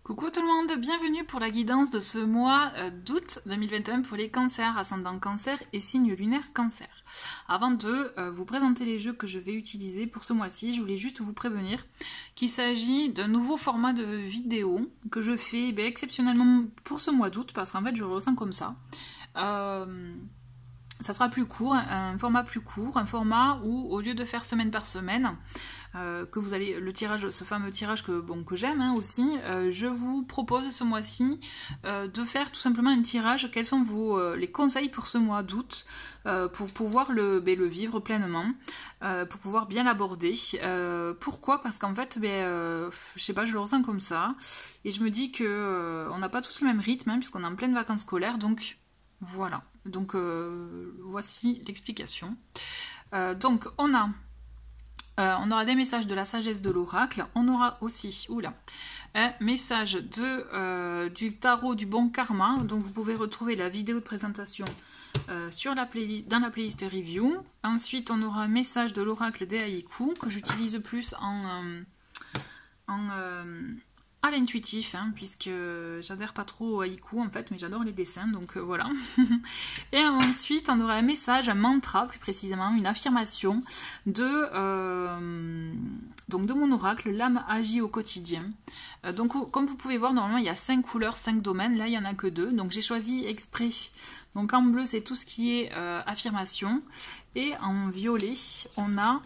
Coucou tout le monde, bienvenue pour la guidance de ce mois d'août 2021 pour les cancers, ascendant cancer et signe lunaire cancer. Avant de vous présenter les jeux que je vais utiliser pour ce mois-ci, je voulais juste vous prévenir qu'il s'agit d'un nouveau format de vidéo que je fais exceptionnellement pour ce mois d'août parce qu'en fait je le ressens comme ça. Ça sera plus court, un format plus court, un format où au lieu de faire semaine par semaine, que vous allez le tirage, ce fameux tirage que j'aime aussi, je vous propose ce mois-ci de faire tout simplement un tirage. Quels sont les conseils pour ce mois d'août pour pouvoir le vivre pleinement, pour pouvoir bien l'aborder. Pourquoi? Parce qu'en fait, je sais pas, je le ressens comme ça, et je me dis que on n'a pas tous le même rythme, puisqu'on est en pleine vacances scolaires, donc voilà. Donc voici l'explication. Donc on aura des messages de la sagesse de l'oracle. On aura aussi un message du tarot du bon karma. Donc vous pouvez retrouver la vidéo de présentation dans la playlist review. Ensuite on aura un message de l'oracle des haïkus que j'utilise plus à l'intuitif, puisque j'adhère pas trop au haïku en fait, mais j'adore les dessins, donc voilà. Et ensuite on aura un message, un mantra plus précisément, une affirmation de mon oracle, l'âme agit au quotidien. Donc comme vous pouvez voir, normalement il y a 5 couleurs, 5 domaines, là il y en a que 2, donc j'ai choisi exprès. Donc en bleu c'est tout ce qui est affirmation, et en violet on a...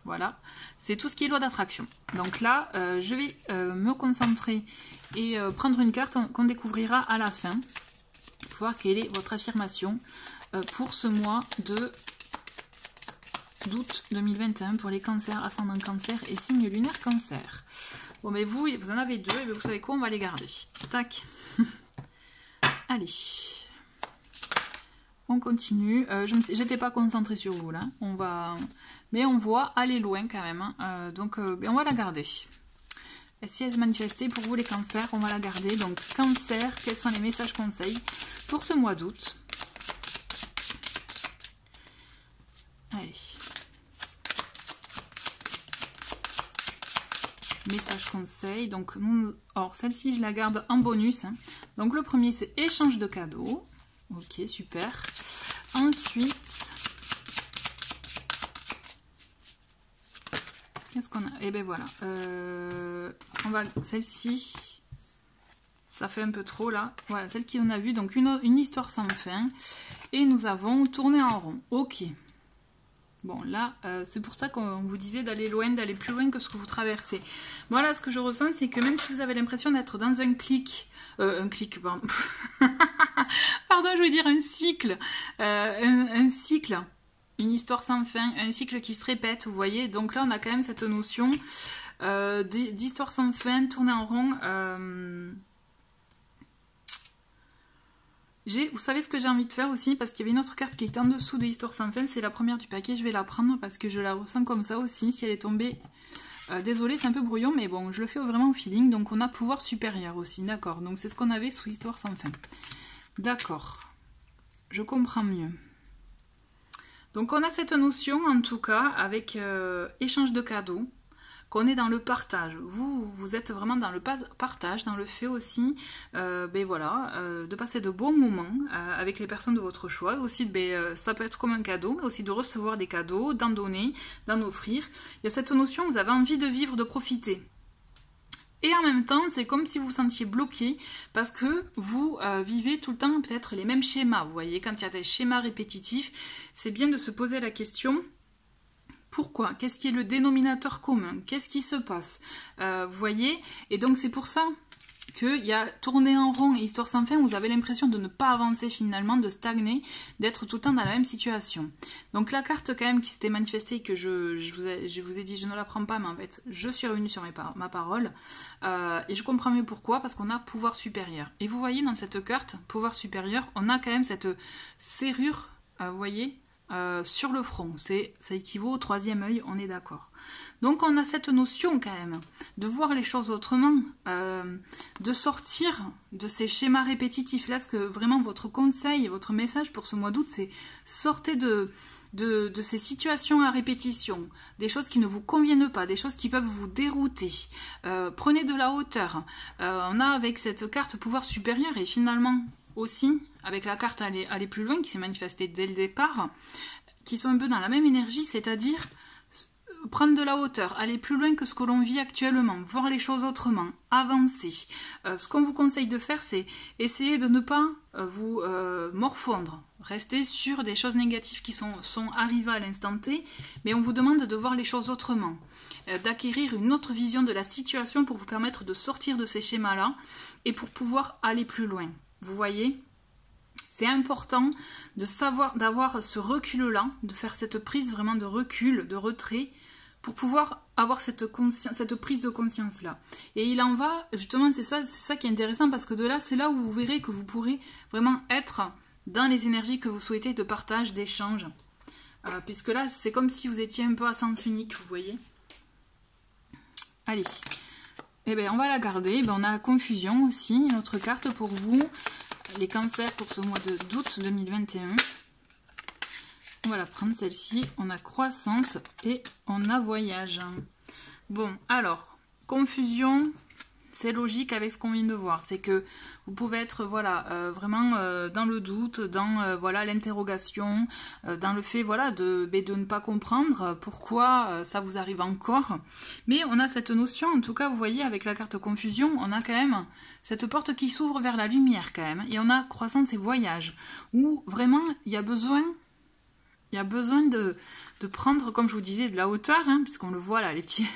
Voilà, c'est tout ce qui est loi d'attraction. Donc là, je vais me concentrer et prendre une carte qu'on découvrira à la fin pour voir quelle est votre affirmation pour ce mois d'août 2021 pour les cancers, ascendant cancer et signe lunaire cancer. Bon, mais vous en avez 2, et vous savez quoi, on va les garder. Tac. Allez. On continue. J'étais pas concentrée sur vous là. Mais on voit aller loin quand même. Donc on va la garder. Et si elle se manifestait pour vous les cancers, on va la garder. Donc cancer, quels sont les messages conseils pour ce mois d'août? Allez. Message conseil. Donc alors celle-ci je la garde en bonus. Donc le premier c'est échange de cadeaux. Ok, super. Ensuite, qu'est-ce qu'on a? Eh ben voilà. Celle-ci, ça fait un peu trop là. Voilà, celle qu'on a vue. Donc une histoire sans fin. Et nous avons tourné en rond. Ok. Bon, là, c'est pour ça qu'on vous disait d'aller loin, d'aller plus loin que ce que vous traversez. Voilà, ce que je ressens, c'est que même si vous avez l'impression d'être dans un pardon. Pardon, je veux dire un cycle. Un cycle. Une histoire sans fin, un cycle qui se répète, vous voyez. Donc là, on a quand même cette notion d'histoire sans fin, tourner en rond. Vous savez ce que j'ai envie de faire aussi, parce qu'il y avait une autre carte qui est en dessous de l'histoire sans fin, c'est la première du paquet, je vais la prendre parce que je la ressens comme ça aussi, si elle est tombée. Désolée, c'est un peu brouillon, mais bon, je le fais vraiment au feeling, donc on a pouvoir supérieur aussi, d'accord, donc c'est ce qu'on avait sous histoire sans fin. D'accord, je comprends mieux. Donc on a cette notion, en tout cas, avec échange de cadeaux, qu'on est dans le partage. Vous êtes vraiment dans le partage, dans le fait aussi, de passer de bons moments avec les personnes de votre choix. Aussi, ça peut être comme un cadeau, mais aussi de recevoir des cadeaux, d'en donner, d'en offrir. Il y a cette notion, vous avez envie de vivre, de profiter. Et en même temps, c'est comme si vous vous sentiez bloqué parce que vous vivez tout le temps peut-être les mêmes schémas. Vous voyez, quand il y a des schémas répétitifs, c'est bien de se poser la question... Pourquoi? Qu'est-ce qui est le dénominateur commun? Qu'est-ce qui se passe? Vous voyez? Et donc c'est pour ça qu'il y a tourné en rond et histoire sans fin, vous avez l'impression de ne pas avancer finalement, de stagner, d'être tout le temps dans la même situation. Donc la carte quand même qui s'était manifestée, que je vous ai dit je ne la prends pas, mais en fait je suis revenue sur ma parole, et je comprends mieux pourquoi, parce qu'on a pouvoir supérieur. Et vous voyez dans cette carte, pouvoir supérieur, on a quand même cette serrure, vous voyez, sur le front, ça équivaut au troisième œil, on est d'accord. Donc on a cette notion quand même de voir les choses autrement, de sortir de ces schémas répétitifs. Là, ce que vraiment votre conseil, votre message pour ce mois d'août, c'est sortez de de ces situations à répétition, des choses qui ne vous conviennent pas, des choses qui peuvent vous dérouter. Prenez de la hauteur. On a avec cette carte pouvoir supérieur et finalement aussi avec la carte aller plus loin qui s'est manifestée dès le départ, qui sont un peu dans la même énergie, c'est-à-dire prendre de la hauteur, aller plus loin que ce que l'on vit actuellement, voir les choses autrement, avancer. Ce qu'on vous conseille de faire, c'est essayer de ne pas vous morfondre, rester sur des choses négatives qui sont arrivées à l'instant T, mais on vous demande de voir les choses autrement, d'acquérir une autre vision de la situation pour vous permettre de sortir de ces schémas-là et pour pouvoir aller plus loin. Vous voyez ? C'est important de savoir, d'avoir ce recul-là, de faire cette prise vraiment de recul, de retrait, pour pouvoir avoir cette prise de conscience-là. Et il en va, justement, c'est ça qui est intéressant, parce que de là, c'est là où vous verrez que vous pourrez vraiment être dans les énergies que vous souhaitez de partage, d'échange. Puisque là, c'est comme si vous étiez un peu à sens unique, vous voyez. Allez. Eh bien, on va la garder. Eh bien, on a confusion aussi, une autre carte pour vous. Les cancers pour ce mois d'août 2021. On va la prendre celle-ci. On a croissance et on a voyage. Bon, alors, confusion, c'est logique avec ce qu'on vient de voir. C'est que vous pouvez être voilà, vraiment dans le doute, dans voilà, l'interrogation, dans le fait voilà, de ne pas comprendre pourquoi ça vous arrive encore. Mais on a cette notion, en tout cas, vous voyez, avec la carte confusion, on a quand même cette porte qui s'ouvre vers la lumière quand même. Et on a croissance et voyage, où vraiment il y a besoin de prendre, comme je vous disais, de la hauteur, hein, puisqu'on le voit là, les petits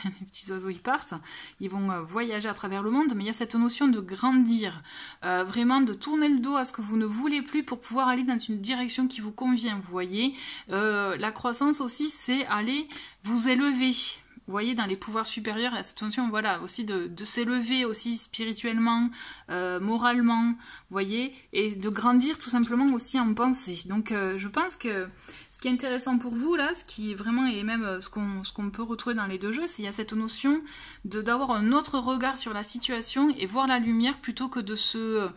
oiseaux ils partent, ils vont voyager à travers le monde, mais il y a cette notion de grandir, vraiment de tourner le dos à ce que vous ne voulez plus pour pouvoir aller dans une direction qui vous convient, vous voyez. La croissance aussi, c'est aller vous élever. Vous voyez, dans les pouvoirs supérieurs, il y a cette notion, voilà, aussi de s'élever aussi spirituellement, moralement, vous voyez, et de grandir tout simplement aussi en pensée. Donc, je pense que ce qui est intéressant pour vous, là, ce qui vraiment est même ce qu'on peut retrouver dans les deux jeux, c'est qu'il y a cette notion d'avoir un autre regard sur la situation et voir la lumière plutôt que de se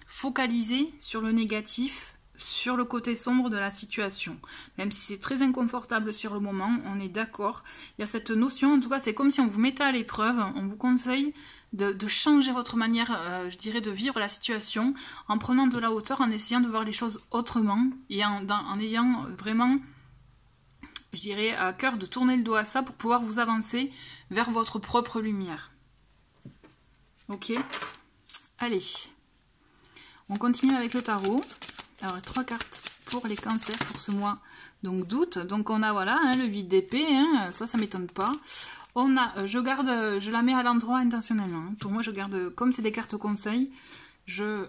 focaliser sur le négatif, sur le côté sombre de la situation. Même si c'est très inconfortable sur le moment, on est d'accord. Il y a cette notion, en tout cas c'est comme si on vous mettait à l'épreuve, on vous conseille de changer votre manière, je dirais, de vivre la situation, en prenant de la hauteur, en essayant de voir les choses autrement, et en ayant vraiment, je dirais, à cœur de tourner le dos à ça pour pouvoir vous avancer vers votre propre lumière. Ok ? Allez. On continue avec le tarot. Alors, 3 cartes pour les cancers pour ce mois d'août. Donc, on a, voilà, hein, le 8 d'épée. Hein, ça m'étonne pas. On a, je la mets à l'endroit intentionnellement. Hein. Pour moi, je garde, comme c'est des cartes conseils, je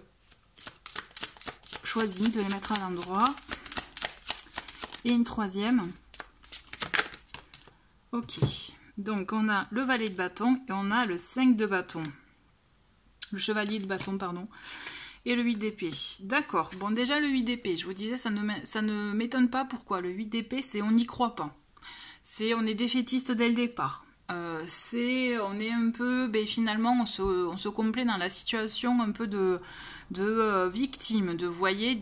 choisis de les mettre à l'endroit. Et une troisième. Ok. Donc, on a le valet de bâton et on a le 5 de bâton. Le chevalier de bâton, pardon. Et le 8 d'épée. D'accord. Bon, déjà, le 8 d'épée, je vous disais, ça ne m'étonne pas. Pourquoi ? Le 8 d'épée, c'est on n'y croit pas. On est défaitiste dès le départ. On est un peu, finalement, on se complaît dans la situation un peu de victime, vous voyez,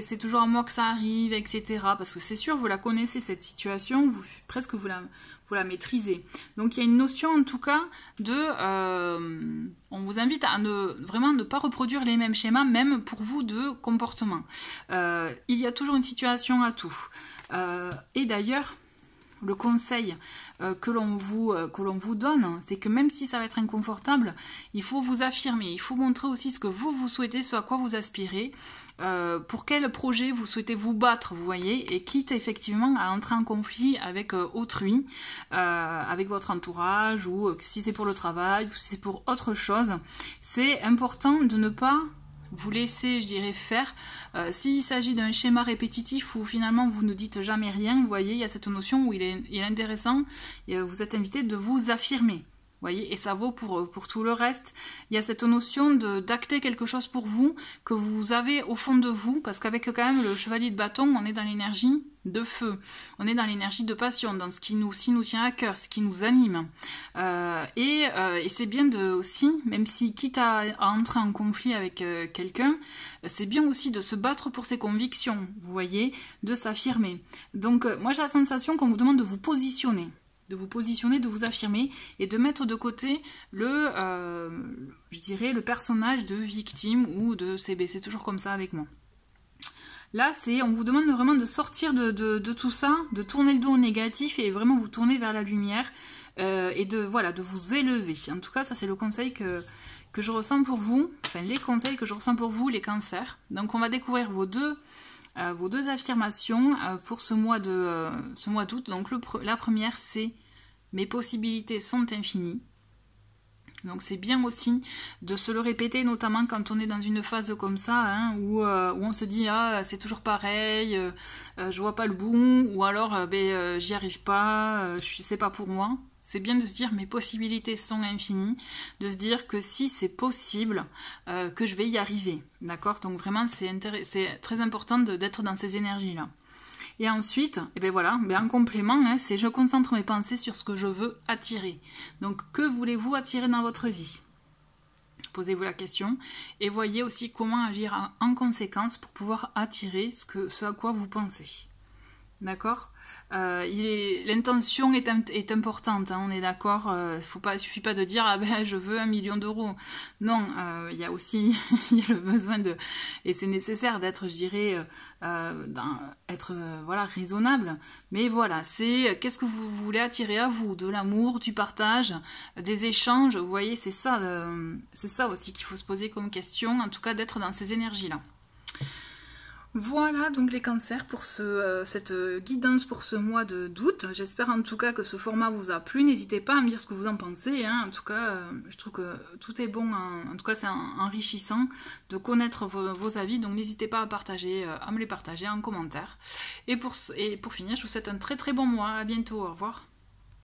c'est toujours à moi que ça arrive, etc. Parce que c'est sûr, vous la connaissez, cette situation, presque vous la maîtrisez. Donc il y a une notion, en tout cas, on vous invite à vraiment ne pas reproduire les mêmes schémas, même pour vous, de comportement. Il y a toujours une situation à tout. Et d'ailleurs, le conseil que l'on vous donne, c'est que même si ça va être inconfortable, il faut vous affirmer, il faut montrer aussi ce que vous souhaitez, ce à quoi vous aspirez, pour quel projet vous souhaitez vous battre, vous voyez, et quitte effectivement à entrer en conflit avec autrui, avec votre entourage, ou si c'est pour le travail, ou si c'est pour autre chose. C'est important de ne pas vous laissez, je dirais, faire. S'il s'agit d'un schéma répétitif où finalement vous ne dites jamais rien, vous voyez, il y a cette notion où il est intéressant, et vous êtes invité de vous affirmer. voyez, et ça vaut pour tout le reste. Il y a cette notion d'acter quelque chose pour vous, que vous avez au fond de vous, parce qu'avec quand même le chevalier de bâton, on est dans l'énergie de feu, on est dans l'énergie de passion, dans ce qui nous tient à cœur, ce qui nous anime. Et c'est bien aussi, même si quitte à entrer en conflit avec quelqu'un, c'est bien aussi de se battre pour ses convictions, vous voyez, de s'affirmer. Donc moi j'ai la sensation qu'on vous demande de vous positionner, de vous affirmer et de mettre de côté je dirais, le personnage de victime ou de CB. C'est toujours comme ça avec moi. Là, on vous demande vraiment de sortir de tout ça, de tourner le dos au négatif et vraiment vous tourner vers la lumière et de vous élever. En tout cas, ça c'est le conseil que je ressens pour vous, enfin les conseils que je ressens pour vous, les cancers. Donc on va découvrir vos deux affirmations pour ce mois d'août. Donc la première, c'est « Mes possibilités sont infinies ». Donc c'est bien aussi de se le répéter, notamment quand on est dans une phase comme ça, hein, où on se dit « Ah, c'est toujours pareil, je vois pas le bout », ou alors « J'y arrive pas, c'est pas pour moi ». C'est bien de se dire « Mes possibilités sont infinies », de se dire que si c'est possible, que je vais y arriver, d'accord? Donc vraiment, c'est très important d'être dans ces énergies-là. Et ensuite, en complément, hein, c'est je concentre mes pensées sur ce que je veux attirer. Donc, que voulez-vous attirer dans votre vie? Posez-vous la question et voyez aussi comment agir en conséquence pour pouvoir attirer ce à quoi vous pensez. D'accord? L'intention est importante, hein, on est d'accord. Il suffit pas de dire ah ben je veux 1 million d'euros. Non, il y a aussi il y a le besoin et c'est nécessaire d'être, je dirais, raisonnable. Mais voilà, c'est qu'est-ce que vous voulez attirer à vous, de l'amour, du partage, des échanges. Vous voyez, c'est ça aussi qu'il faut se poser comme question. En tout cas, d'être dans ces énergies-là. Voilà donc les cancers pour cette guidance pour ce mois d'août. J'espère en tout cas que ce format vous a plu. N'hésitez pas à me dire ce que vous en pensez. Hein. En tout cas, je trouve que tout est bon. En tout cas, c'est enrichissant de connaître vos avis. Donc n'hésitez pas à me les partager en commentaire. Et pour finir, je vous souhaite un très très bon mois. À bientôt. Au revoir.